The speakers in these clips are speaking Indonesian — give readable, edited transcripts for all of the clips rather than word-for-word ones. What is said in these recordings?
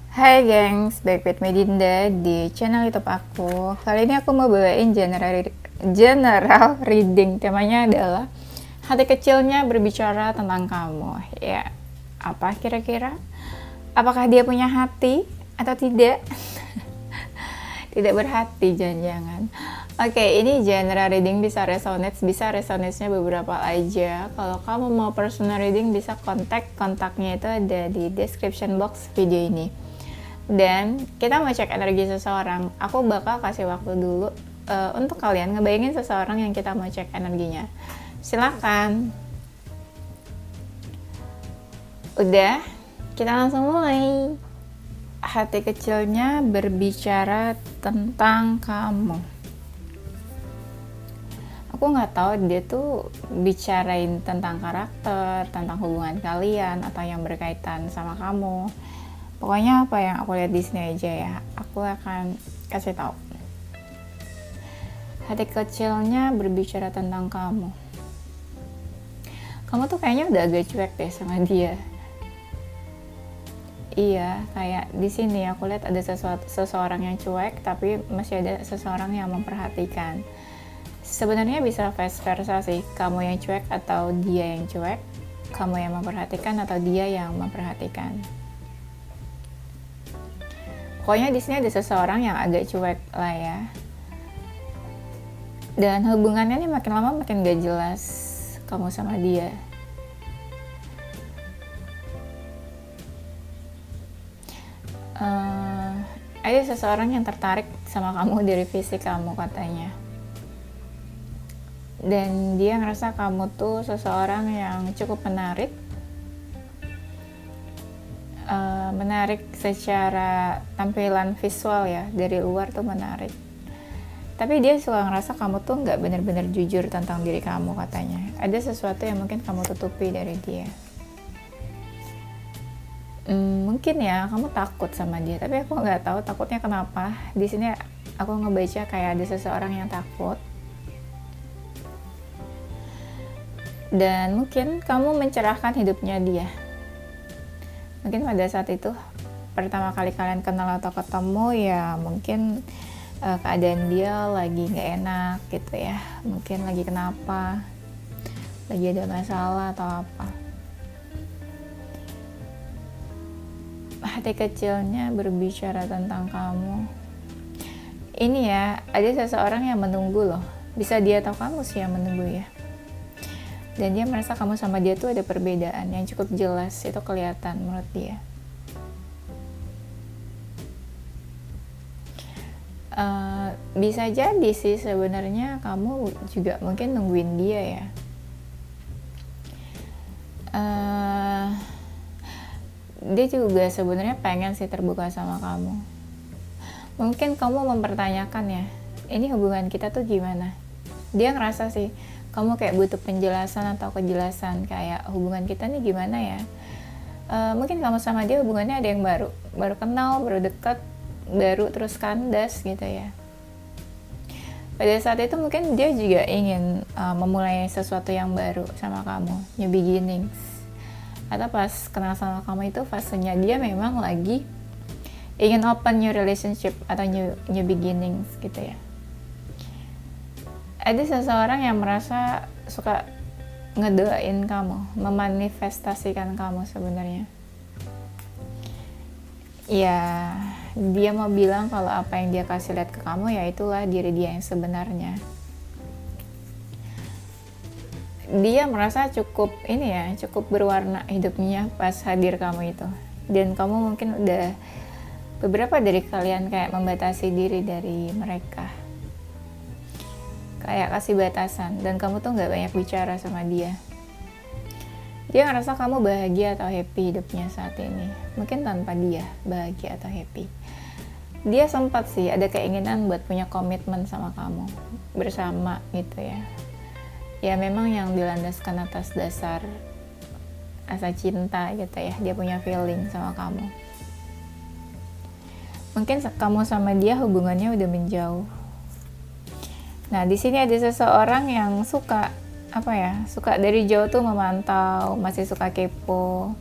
Hai gengs, back with Medinda di channel YouTube aku. Kali ini aku mau bawain general reading. Temanya adalah hati kecilnya berbicara tentang kamu. Ya, apa kira-kira? Apakah dia punya hati atau tidak? Tidak berhati, jangan-jangan. Oke, ini general reading bisa resonate-nya beberapa aja. Kalau kamu mau personal reading bisa kontaknya itu ada di description box video ini. Dan kita mau cek energi seseorang. Aku bakal kasih waktu dulu untuk kalian ngebayangin seseorang yang kita mau cek energinya. Silakan. Udah, kita langsung mulai. Hati kecilnya berbicara tentang kamu. Aku nggak tahu dia tuh bicarain tentang karakter, tentang hubungan kalian, atau yang berkaitan sama kamu. Pokoknya apa yang aku lihat di sini aja ya, aku akan kasih tahu. Hati kecilnya berbicara tentang kamu. Kamu tuh kayaknya udah agak cuek deh sama dia. Iya, kayak di sini aku lihat ada seseorang yang cuek, tapi masih ada seseorang yang memperhatikan. Sebenarnya bisa vice versa sih, kamu yang cuek atau dia yang cuek, kamu yang memperhatikan atau dia yang memperhatikan. Pokoknya di sini ada seseorang yang agak cuek lah ya. Dan hubungannya nih makin lama makin gak jelas kamu sama dia. Ada seseorang yang tertarik sama kamu dari fisik kamu katanya. Dan dia ngerasa kamu tuh seseorang yang cukup menarik. Menarik secara tampilan visual ya, dari luar tuh menarik. Tapi dia suka ngerasa kamu tuh nggak benar-benar jujur tentang diri kamu katanya. Ada sesuatu yang mungkin kamu tutupi dari dia. Mungkin ya kamu takut sama dia, tapi aku nggak tahu takutnya kenapa. Di sini aku ngebaca kayak ada seseorang yang takut. Dan mungkin kamu mencerahkan hidupnya dia. Mungkin pada saat itu pertama kali kalian kenal atau ketemu ya mungkin keadaan dia lagi nggak enak gitu ya, mungkin lagi kenapa, lagi ada masalah atau apa. Hati kecilnya berbicara tentang kamu. Ini ya, ada seseorang yang menunggu loh, bisa dia atau kamu sih yang menunggu ya. Dan dia merasa kamu sama dia tuh ada perbedaan yang cukup jelas, itu kelihatan menurut dia. Bisa jadi sih sebenarnya kamu juga mungkin nungguin dia ya. Dia juga sebenarnya pengen sih terbuka sama kamu. Mungkin kamu mempertanyakan ya, ini hubungan kita tuh gimana? Dia ngerasa sih kamu kayak butuh penjelasan atau kejelasan, kayak hubungan kita nih gimana ya. Mungkin kamu sama dia hubungannya ada yang baru kenal, baru dekat, baru terus kandas gitu ya. Pada saat itu mungkin dia juga ingin memulai sesuatu yang baru sama kamu, new beginnings. Atau pas kenal sama kamu itu fasenya dia memang lagi ingin open new relationship atau new beginnings gitu ya. Ada seseorang yang merasa suka ngedoain kamu, memanifestasikan kamu sebenarnya. Ya, dia mau bilang kalau apa yang dia kasih lihat ke kamu ya itulah diri dia yang sebenarnya. Dia merasa cukup cukup berwarna hidupnya pas hadir kamu itu. Dan kamu mungkin udah beberapa dari kalian kayak membatasi diri dari mereka. Kayak kasih batasan, dan kamu tuh nggak banyak bicara sama dia. Dia ngerasa kamu bahagia atau happy hidupnya saat ini. Mungkin tanpa dia bahagia atau happy. Dia sempat sih ada keinginan buat punya komitmen sama kamu bersama gitu ya. Ya memang yang dilandaskan atas dasar asa cinta gitu ya. Dia punya feeling sama kamu. Mungkin kamu sama dia hubungannya udah menjauh. Nah, di sini ada seseorang yang suka dari jauh tuh memantau, masih suka kepo.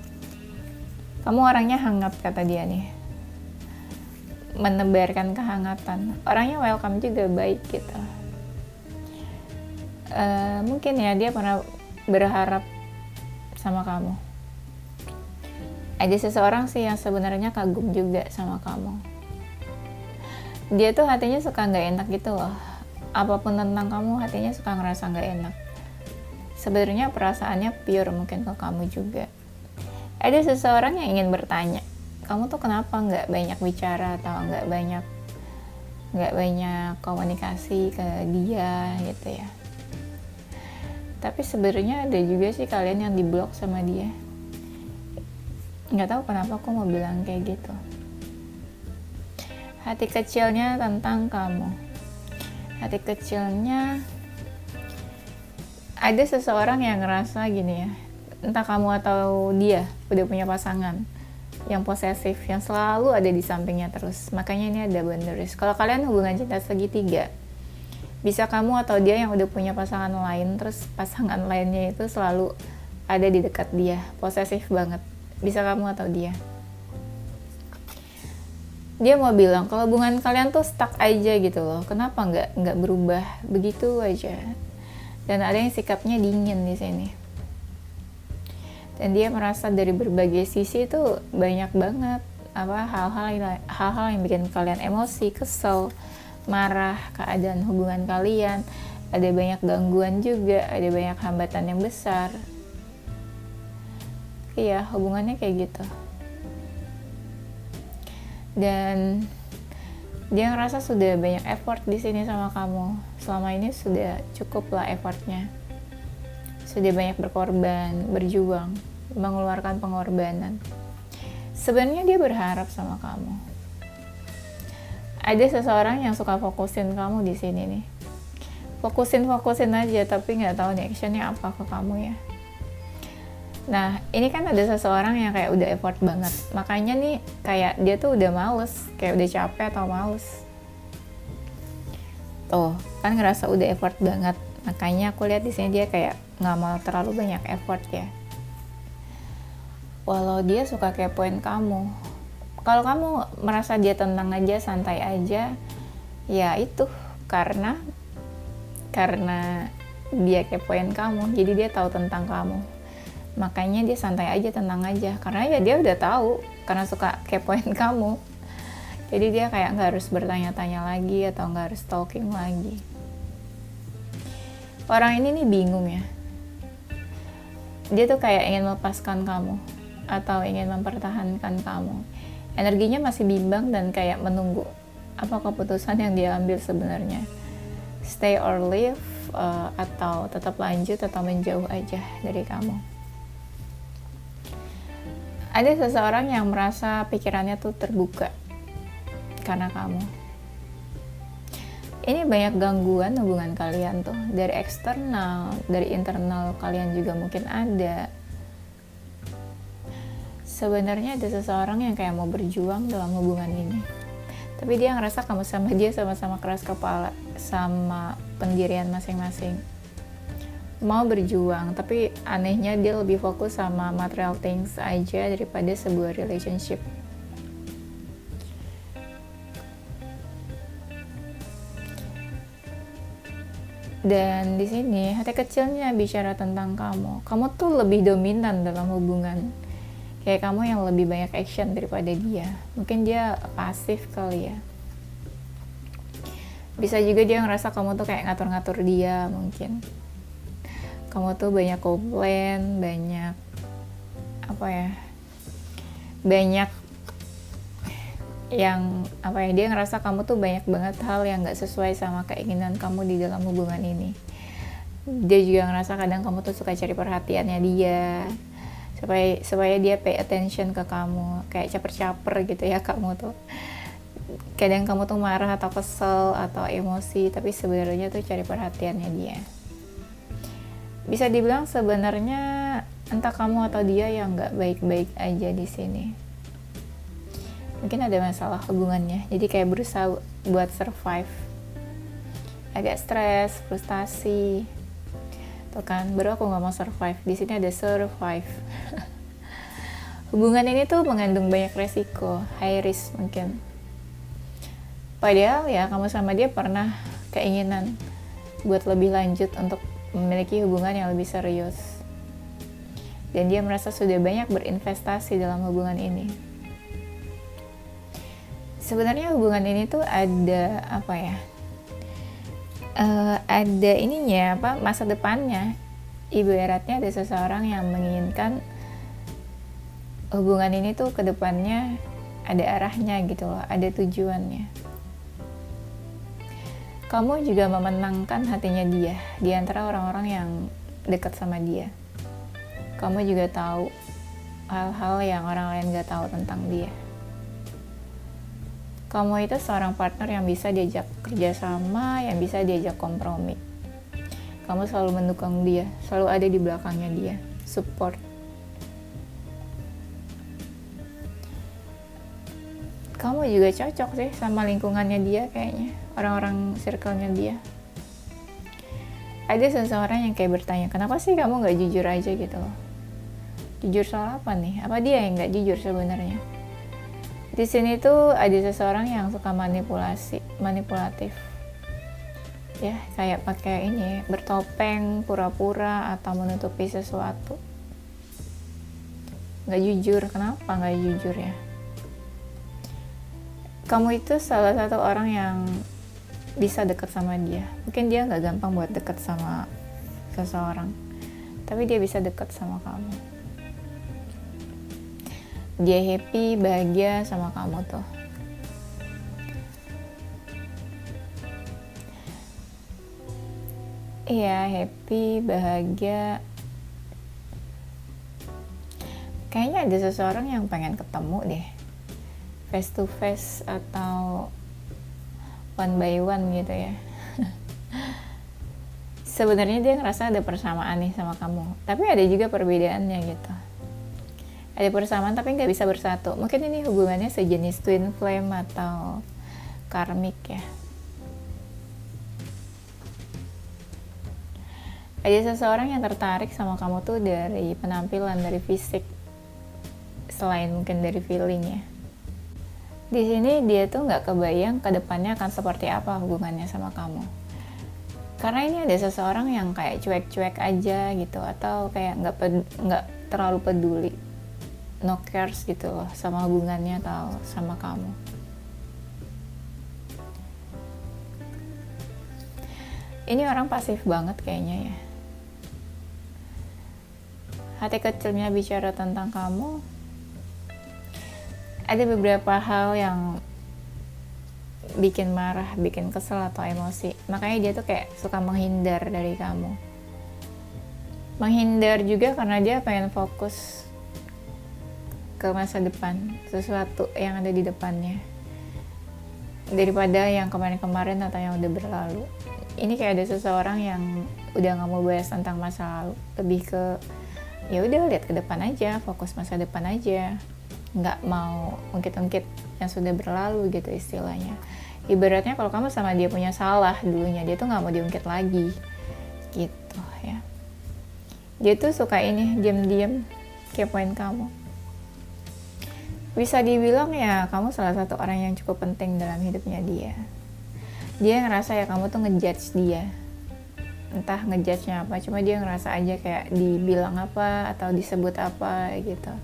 Kamu orangnya hangat kata dia nih. menebarkan kehangatan. Orangnya welcome juga, baik gitu. Mungkin ya dia pernah berharap sama kamu. Ada seseorang sih yang sebenarnya kagum juga sama kamu. Dia tuh hatinya suka nggak enak gitu loh. Apapun tentang kamu, hatinya suka ngerasa nggak enak. Sebenarnya perasaannya pure mungkin ke kamu juga. Ada seseorang yang ingin bertanya, kamu tuh kenapa nggak banyak bicara atau nggak banyak komunikasi ke dia gitu ya. Tapi sebenarnya ada juga sih kalian yang diblok sama dia. Nggak tahu kenapa aku mau bilang kayak gitu. Hati kecilnya tentang kamu. Hati kecilnya ada seseorang yang ngerasa gini ya, entah kamu atau dia udah punya pasangan yang posesif, yang selalu ada di sampingnya terus. Makanya ini ada boundaries. Kalau kalian hubungan cinta segitiga, bisa kamu atau dia yang udah punya pasangan lain, terus pasangan lainnya itu selalu ada di dekat dia, posesif banget. Bisa kamu atau dia. Dia mau bilang kalau hubungan kalian tuh stuck aja gitu loh. Kenapa nggak berubah begitu aja? Dan ada yang sikapnya dingin di sini. Dan dia merasa dari berbagai sisi itu banyak banget hal-hal yang bikin kalian emosi, kesel, marah, keadaan hubungan kalian. Ada banyak gangguan juga, ada banyak hambatan yang besar. Iya, hubungannya kayak gitu. Dan dia ngerasa sudah banyak effort di sini sama kamu. Selama ini sudah cukup lah effortnya. Sudah banyak berkorban, berjuang, mengeluarkan pengorbanan. Sebenarnya dia berharap sama kamu. Ada seseorang yang suka fokusin kamu di sini nih. Fokusin aja, tapi nggak tahu nih actionnya apa ke kamu ya. Nah, ini kan ada seseorang yang kayak udah effort banget. Makanya nih, kayak dia tuh udah males. Kayak udah capek atau males. Tuh, kan ngerasa udah effort banget. Makanya aku lihat di sini dia kayak nggak mau terlalu banyak effort ya. Walau dia suka kepoin kamu. Kalau kamu merasa dia tenang aja, santai aja, ya itu karena dia kepoin kamu. Jadi dia tahu tentang kamu. Makanya dia santai aja, tenang aja. Karena ya dia udah tahu, karena suka kepoin kamu. Jadi dia kayak nggak harus bertanya-tanya lagi atau nggak harus stalking lagi. Orang ini nih bingung ya. Dia tuh kayak ingin melepaskan kamu atau ingin mempertahankan kamu. Energinya masih bimbang dan kayak menunggu apa keputusan yang dia ambil sebenarnya. Stay or leave, atau tetap lanjut atau menjauh aja dari kamu. Ada seseorang yang merasa pikirannya tuh terbuka karena kamu. Ini banyak gangguan hubungan kalian tuh. Dari eksternal, dari internal kalian juga mungkin ada. Sebenarnya ada seseorang yang kayak mau berjuang dalam hubungan ini. Tapi dia ngerasa kamu sama dia sama-sama keras kepala, sama pendirian masing-masing. Mau berjuang, tapi anehnya dia lebih fokus sama material things aja daripada sebuah relationship. Dan di sini hati kecilnya bicara tentang kamu. Kamu tuh lebih dominan dalam hubungan. Kayak kamu yang lebih banyak action daripada dia. Mungkin dia pasif kali ya. Bisa juga dia ngerasa kamu tuh kayak ngatur-ngatur dia mungkin. Kamu tuh banyak komplain, banyak yang dia ngerasa kamu tuh banyak banget hal yang nggak sesuai sama keinginan kamu di dalam hubungan ini. Dia juga ngerasa kadang kamu tuh suka cari perhatiannya dia, supaya dia pay attention ke kamu, kayak caper-caper gitu ya kamu tuh. Kadang kamu tuh marah atau kesel atau emosi, tapi sebenarnya tuh cari perhatiannya dia. Bisa dibilang sebenarnya entah kamu atau dia yang nggak baik-baik aja di sini. Mungkin ada masalah hubungannya, jadi kayak berusaha buat survive. Agak stres, frustasi. Tuh kan, baru aku nggak mau survive. Di sini ada survive. Hubungan ini tuh mengandung banyak resiko, high risk mungkin. Padahal ya kamu sama dia pernah keinginan buat lebih lanjut untuk memiliki hubungan yang lebih serius. Dan dia merasa sudah banyak berinvestasi dalam hubungan ini. Sebenarnya hubungan ini tuh ada apa ya? Ada ininya apa? Masa depannya. Ibaratnya ada seseorang yang menginginkan hubungan ini tuh ke depannya ada arahnya gitu loh, ada tujuannya. Kamu juga memenangkan hatinya dia di antara orang-orang yang dekat sama dia. Kamu juga tahu hal-hal yang orang lain gak tahu tentang dia. Kamu itu seorang partner yang bisa diajak kerjasama, yang bisa diajak kompromi. Kamu selalu mendukung dia, selalu ada di belakangnya dia, support. Kamu juga cocok sih sama lingkungannya dia kayaknya, orang-orang circle-nya dia. Ada seseorang yang kayak bertanya, kenapa sih kamu gak jujur aja gitu loh? Jujur soal apa nih? Apa dia yang gak jujur sebenarnya? Di sini tuh ada seseorang yang suka manipulatif. Ya, kayak pakai ini, bertopeng, pura-pura, atau menutupi sesuatu. Gak jujur, kenapa gak jujur ya? Kamu itu salah satu orang yang bisa dekat sama dia. Mungkin dia gak gampang buat dekat sama seseorang, tapi dia bisa dekat sama kamu. Dia happy, bahagia sama kamu tuh. Iya, happy, bahagia. Kayaknya ada seseorang yang pengen ketemu deh, face to face atau one by one gitu ya. Sebenarnya dia ngerasa ada persamaan nih sama kamu, tapi ada juga perbedaannya gitu. Ada persamaan tapi nggak bisa bersatu. Mungkin ini hubungannya sejenis twin flame atau karmik ya. Ada seseorang yang tertarik sama kamu tuh dari penampilan, dari fisik, selain mungkin dari feeling ya. Di sini dia tuh nggak kebayang ke depannya akan seperti apa hubungannya sama kamu. Karena ini ada seseorang yang kayak cuek-cuek aja gitu, atau kayak nggak terlalu peduli, no cares gitu loh sama hubungannya atau sama kamu. Ini orang pasif banget kayaknya ya. Hati kecilnya bicara tentang kamu. Ada beberapa hal yang bikin marah, bikin kesel atau emosi. Makanya dia tuh kayak suka menghindar dari kamu. Menghindar juga karena dia pengen fokus ke masa depan, sesuatu yang ada di depannya, daripada yang kemarin-kemarin atau yang udah berlalu. Ini kayak ada seseorang yang udah gak mau bahas tentang masa lalu, lebih ke ya udah lihat ke depan aja, fokus masa depan aja, nggak mau ungkit-ungkit yang sudah berlalu gitu istilahnya. Ibaratnya kalau kamu sama dia punya salah dulunya, dia tuh nggak mau diungkit lagi gitu ya. Dia tuh suka ini diam-diam kepoin kamu. Bisa dibilang ya kamu salah satu orang yang cukup penting dalam hidupnya dia. Dia ngerasa ya kamu tuh ngejudge dia, entah ngejudge-nya apa, cuma dia ngerasa aja kayak dibilang apa atau disebut apa gitu.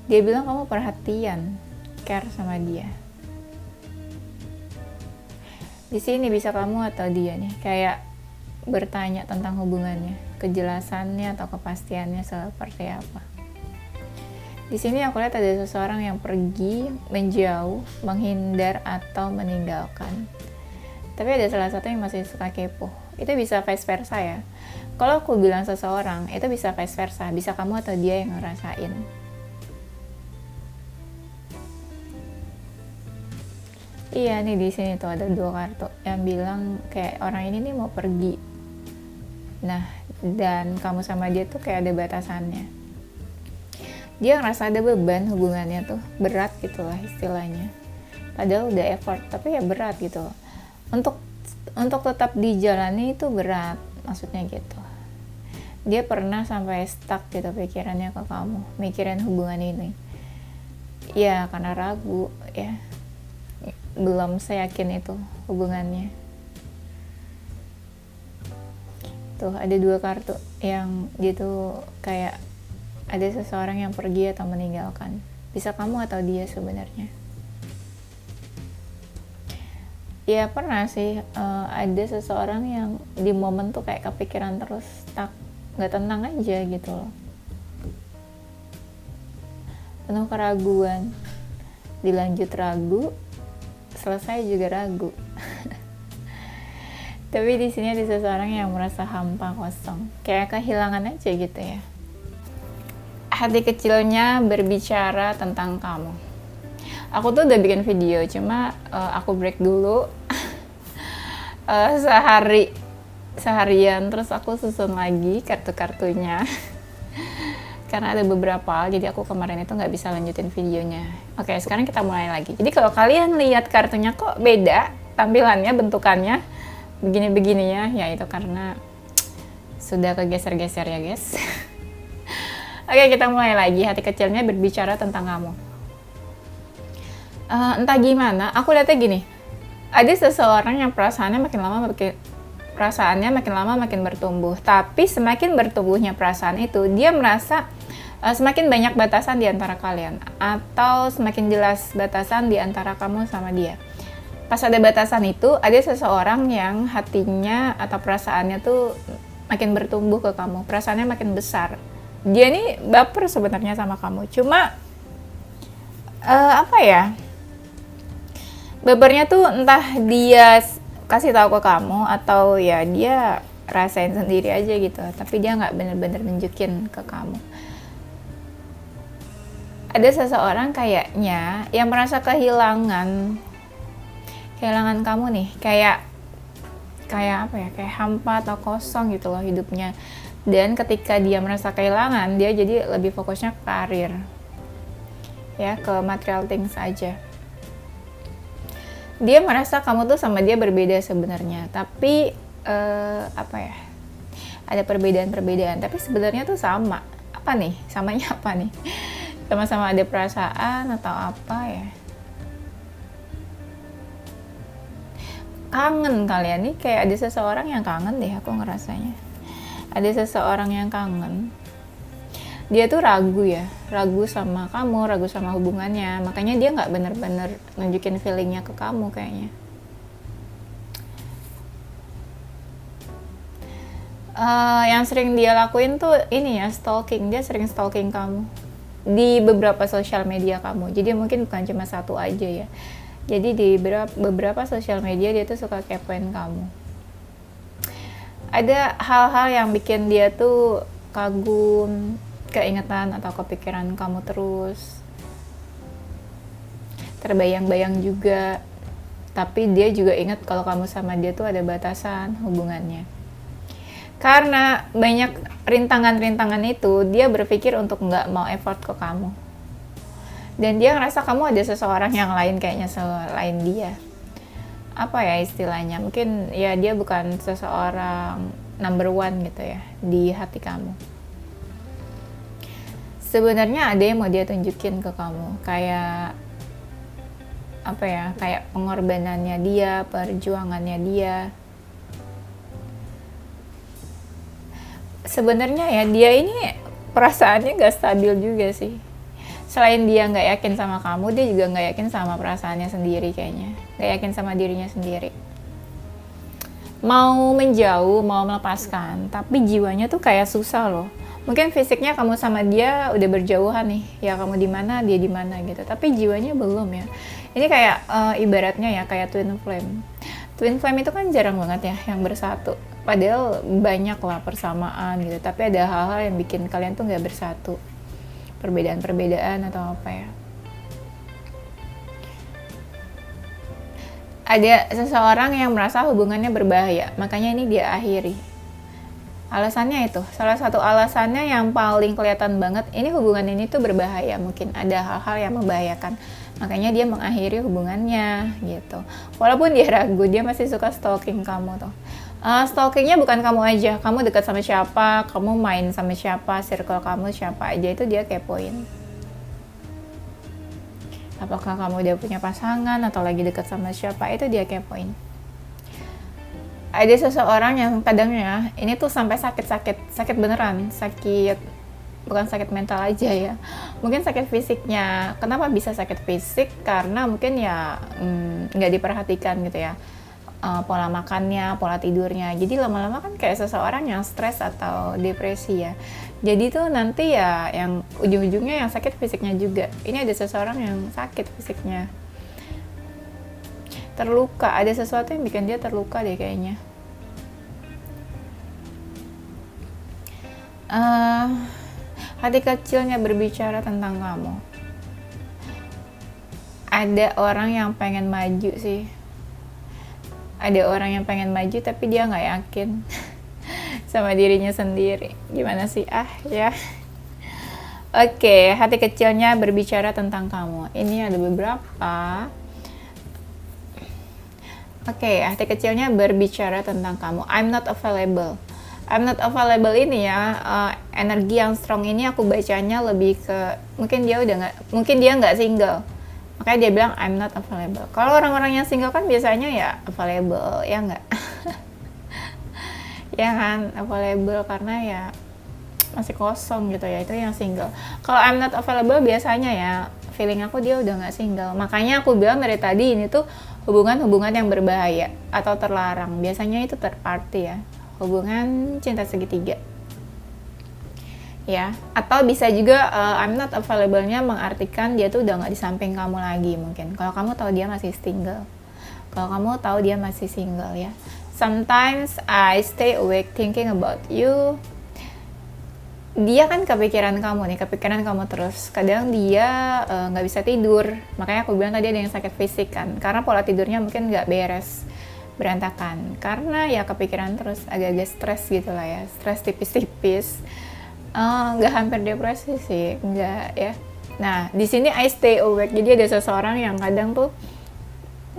Dia bilang kamu perhatian, care sama dia. Di sini bisa kamu atau dia nih kayak bertanya tentang hubungannya, kejelasannya atau kepastiannya seperti apa. Di sini aku lihat ada seseorang yang pergi, menjauh, menghindar atau meninggalkan. Tapi ada salah satu yang masih suka kepo. Itu bisa vice versa ya. Kalau aku bilang seseorang, itu bisa vice versa. Bisa kamu atau dia yang ngerasain. Iya nih di sini tuh ada 2 kartu yang bilang kayak orang ini nih mau pergi. Nah, dan kamu sama dia tuh kayak ada batasannya. Dia ngerasa ada beban hubungannya tuh, berat gitu lah istilahnya. Padahal udah effort, tapi ya berat gitu. Untuk tetap dijalani itu berat, maksudnya gitu. Dia pernah sampai stuck gitu pikirannya ke kamu, mikirin hubungan ini. Ya karena ragu ya. belum seyakin itu hubungannya. Tuh ada 2 kartu yang gitu, kayak ada seseorang yang pergi atau meninggalkan. Bisa kamu atau dia sebenarnya. Ya pernah sih, ada seseorang yang di momen tuh kayak kepikiran terus, nggak tenang aja gitu loh. Penuh keraguan, dilanjut ragu, selesai juga ragu. Tapi di sini ada seseorang yang merasa hampa, kosong, kayak kehilangan aja gitu ya. Hati kecilnya berbicara tentang kamu. Aku tuh udah bikin video, cuma aku break dulu seharian, terus aku susun lagi kartu-kartunya. Karena ada beberapa, jadi aku kemarin itu nggak bisa lanjutin videonya. Oke, sekarang kita mulai lagi. Jadi kalau kalian lihat kartunya kok beda tampilannya, bentukannya begini-begininya, ya itu karena sudah kegeser-geser ya guys. Oke, kita mulai lagi. Hati kecilnya berbicara tentang kamu. Entah gimana, aku lihatnya gini, ada seseorang yang perasaannya makin lama makin bertumbuh. Tapi semakin bertumbuhnya perasaan itu, dia merasa semakin banyak batasan di antara kalian, atau semakin jelas batasan di antara kamu sama dia. Pas ada batasan itu, ada seseorang yang hatinya atau perasaannya tuh makin bertumbuh ke kamu, perasaannya makin besar. Dia nih baper sebenarnya sama kamu, cuma bapernya tuh entah dia kasih tahu ke kamu atau ya dia rasain sendiri aja gitu, tapi dia nggak bener-bener nunjukin ke kamu. Ada seseorang kayaknya yang merasa kehilangan kamu nih, kayak hampa atau kosong gitu loh hidupnya. Dan ketika dia merasa kehilangan, dia jadi lebih fokusnya ke karir, ya, ke material things aja. Dia merasa kamu tuh sama dia berbeda sebenarnya, tapi ada perbedaan, tapi sebenarnya tuh sama. Apa nih? Samanya apa nih? Sama-sama ada perasaan atau apa ya? Kangen kalian nih, kayak ada seseorang yang kangen deh, aku ngerasanya. Ada seseorang yang kangen. Dia tuh ragu sama kamu, ragu sama hubungannya. Makanya dia nggak bener-bener nunjukin feelingnya ke kamu kayaknya. Yang sering dia lakuin tuh ini ya, stalking. Dia sering stalking kamu di beberapa sosial media kamu. Jadi mungkin bukan cuma satu aja ya. Jadi di beberapa sosial media dia tuh suka kepoin kamu. Ada hal-hal yang bikin dia tuh kagum, keingetan atau kepikiran kamu terus. Terbayang-bayang juga. Tapi dia juga ingat kalau kamu sama dia tuh ada batasan hubungannya. Karena banyak rintangan-rintangan itu, dia berpikir untuk nggak mau effort ke kamu. Dan dia ngerasa kamu ada seseorang yang lain kayaknya selain dia. Apa ya istilahnya? Mungkin ya dia bukan seseorang number one gitu ya di hati kamu. Sebenarnya ada yang mau dia tunjukin ke kamu, kayak kayak pengorbanannya dia, perjuangannya dia. Sebenarnya ya dia ini perasaannya gak stabil juga sih. Selain dia nggak yakin sama kamu, dia juga nggak yakin sama perasaannya sendiri kayaknya. Nggak yakin sama dirinya sendiri. Mau menjauh, mau melepaskan, tapi jiwanya tuh kayak susah loh. Mungkin fisiknya kamu sama dia udah berjauhan nih, ya kamu di mana, dia di mana gitu. Tapi jiwanya belum ya. Ini kayak ibaratnya ya kayak twin flame. Twin flame itu kan jarang banget ya yang bersatu. Padahal banyak lah persamaan gitu. Tapi ada hal-hal yang bikin kalian tuh nggak bersatu. Perbedaan-perbedaan atau apa ya. Ada seseorang yang merasa hubungannya berbahaya, makanya ini dia akhiri. Alasannya itu, salah satu alasannya yang paling kelihatan banget, ini hubungan ini tuh berbahaya, mungkin ada hal-hal yang membahayakan. Makanya dia mengakhiri hubungannya gitu. Walaupun dia ragu, dia masih suka stalking kamu tuh. Stalkingnya bukan kamu aja, kamu dekat sama siapa, kamu main sama siapa, circle kamu siapa aja, itu dia kepoin. Apakah kamu udah punya pasangan atau lagi dekat sama siapa, itu dia kepoin. Ada seseorang yang kadangnya ini tuh sampai sakit beneran, bukan sakit mental aja ya, mungkin sakit fisiknya. Kenapa bisa sakit fisik? Karena mungkin ya nggak diperhatikan gitu ya, pola makannya, pola tidurnya. Jadi lama-lama kan kayak seseorang yang stres atau depresi ya. Jadi tuh nanti ya yang ujung-ujungnya yang sakit fisiknya juga. Ini ada seseorang yang sakit fisiknya, terluka, ada sesuatu yang bikin dia terluka deh kayaknya. Hati kecilnya berbicara tentang kamu. Ada orang yang pengen maju sih, ada orang yang pengen maju tapi dia nggak yakin sama dirinya sendiri. Gimana sih ya. Oke, hati kecilnya berbicara tentang kamu. Ini ada beberapa. Oke, hati kecilnya berbicara tentang kamu. I'm not available. I'm not available ini ya, energi yang strong ini aku bacanya lebih ke mungkin dia nggak single. Makanya dia bilang I'm not available. Kalau orang-orang yang single kan biasanya ya available, ya nggak? Ya kan, available karena ya masih kosong gitu ya, itu yang single. Kalau I'm not available biasanya ya feeling aku dia udah nggak single. Makanya aku bilang dari tadi ini tuh hubungan-hubungan yang berbahaya atau terlarang. Biasanya itu third party ya, hubungan cinta segitiga. Ya, atau bisa juga I'm not available-nya mengartikan dia tuh udah nggak di samping kamu lagi mungkin. Kalau kamu tahu dia masih single. Kalau kamu tahu dia masih single ya. Sometimes I stay awake thinking about you. Dia kan kepikiran kamu terus. Kadang dia nggak bisa tidur. Makanya aku bilang tadi ada yang sakit fisik kan. Karena pola tidurnya mungkin nggak beres, berantakan. Karena ya kepikiran terus, agak-agak stres gitu lah ya. Stres tipis-tipis. Nggak hampir depresi sih, nggak ya. Nah, di sini I stay awake. Jadi ada seseorang yang kadang tuh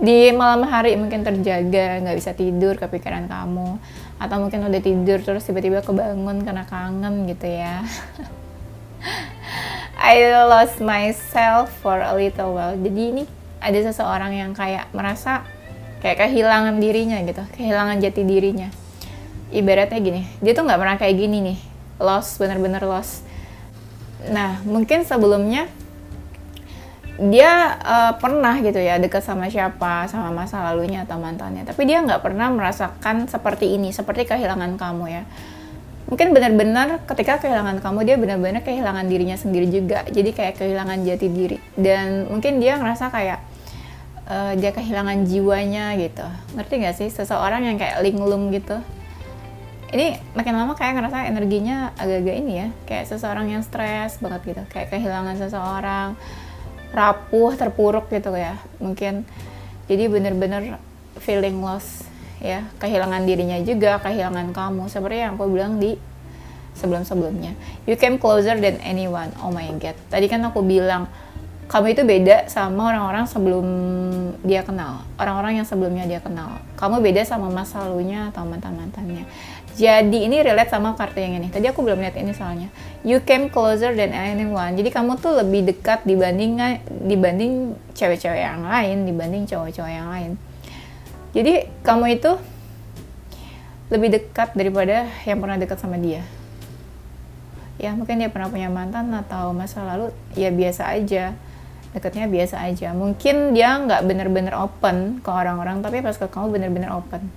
di malam hari mungkin terjaga, nggak bisa tidur, kepikiran kamu, atau mungkin udah tidur terus tiba-tiba kebangun karena kangen gitu ya. I lost myself for a little while. Jadi ini ada seseorang yang kayak merasa kayak kehilangan dirinya gitu, kehilangan jati dirinya. Ibaratnya gini, dia tuh nggak pernah kayak gini nih, lost, bener-bener lost. Nah, mungkin sebelumnya dia pernah gitu ya dekat sama siapa, sama masa lalunya atau mantannya, tapi dia nggak pernah merasakan seperti ini, seperti kehilangan kamu ya. Mungkin benar-benar ketika kehilangan kamu dia benar-benar kehilangan dirinya sendiri juga, jadi kayak kehilangan jati diri. Dan mungkin dia ngerasa kayak dia kehilangan jiwanya gitu, ngerti nggak sih, seseorang yang kayak linglung gitu. Ini makin lama kayak ngerasa energinya agak-agak ini ya, kayak seseorang yang stres banget gitu, kayak kehilangan seseorang, rapuh, terpuruk gitu ya mungkin. Jadi bener-bener feeling lost ya, kehilangan dirinya juga, kehilangan kamu, seperti yang aku bilang di sebelum-sebelumnya. You came closer than anyone. Oh my god, tadi kan aku bilang kamu itu beda sama orang-orang sebelum dia kenal, orang-orang yang sebelumnya dia kenal. Kamu beda sama masa lalunya atau mantan-mantannya. Jadi ini relate sama kartu yang ini. Tadi aku belum lihat ini soalnya. You came closer than anyone. Jadi kamu tuh lebih dekat dibanding cewek-cewek yang lain, dibanding cowok-cowok yang lain. Jadi kamu itu lebih dekat daripada yang pernah dekat sama dia. Ya mungkin dia pernah punya mantan atau masa lalu ya biasa aja, dekatnya biasa aja. Mungkin dia nggak bener-bener open ke orang-orang, tapi pas ke kamu bener-bener open.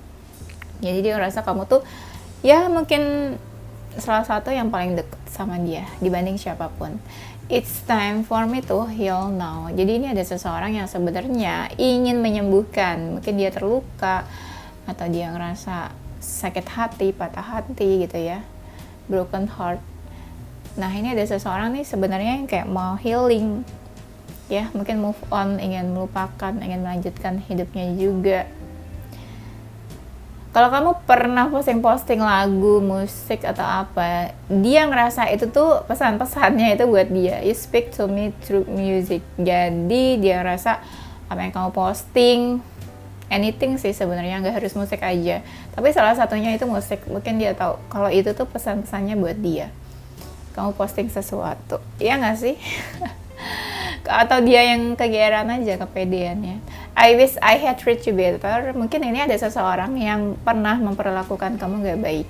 Jadi dia ngerasa kamu tuh ya mungkin salah satu yang paling dekat sama dia dibanding siapapun. It's time for me to heal now. Jadi ini ada seseorang yang sebenarnya ingin menyembuhkan. Mungkin dia terluka atau dia ngerasa sakit hati, patah hati gitu ya, broken heart. Nah ini ada seseorang nih sebenarnya yang kayak mau healing ya, mungkin move on, ingin melupakan, ingin melanjutkan hidupnya juga. Kalau kamu pernah posting lagu, musik atau apa, dia ngerasa itu tuh pesan-pesannya itu buat dia. You speak to me through music. Jadi dia ngerasa apa yang kamu posting, anything sih sebenarnya, nggak harus musik aja. Tapi salah satunya itu musik. Mungkin dia tahu kalau itu tuh pesan-pesannya buat dia. Kamu posting sesuatu, iya nggak sih? Atau dia yang kegeeran aja, kepedeannya. I wish I had treated you better. Mungkin ini ada seseorang yang pernah memperlakukan kamu gak baik.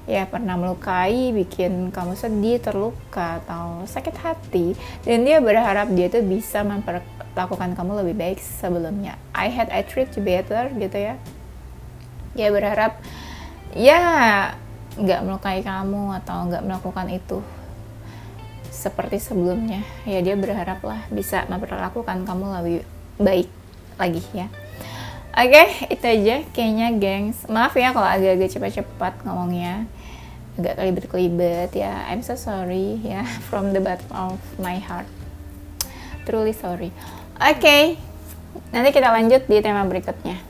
Ya, pernah melukai, bikin kamu sedih, terluka, atau sakit hati. Dan dia berharap dia tuh bisa memperlakukan kamu lebih baik sebelumnya. I treat you better gitu ya. Dia berharap ya nggak melukai kamu atau nggak melakukan itu seperti sebelumnya. Ya dia berharap lah bisa memperlakukan kamu lebih baik lagi ya. Oke, itu aja kayaknya gengs. Maaf ya kalau agak-agak cepat-cepat ngomongnya, agak kelibet-kelibet ya. I'm so sorry ya, from the bottom of my heart. Truly sorry. Oke, nanti kita lanjut di tema berikutnya.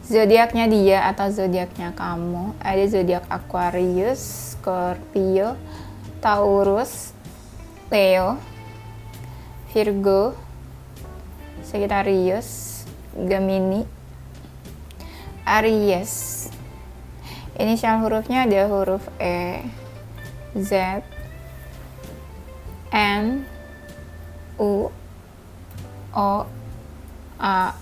Zodiaknya dia atau zodiaknya kamu. Ada zodiak Aquarius, Scorpio, Taurus, Leo, Virgo, Sagittarius, Gemini, Aries. Inisial hurufnya ada huruf E, Z, N, U, O, A,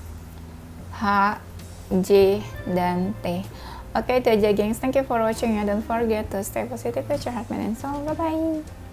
H, J, dan T. Oke, itu aja gengs. Thank you for watching ya. Don't forget to stay positive with your heart, mind, and soul. Bye-bye.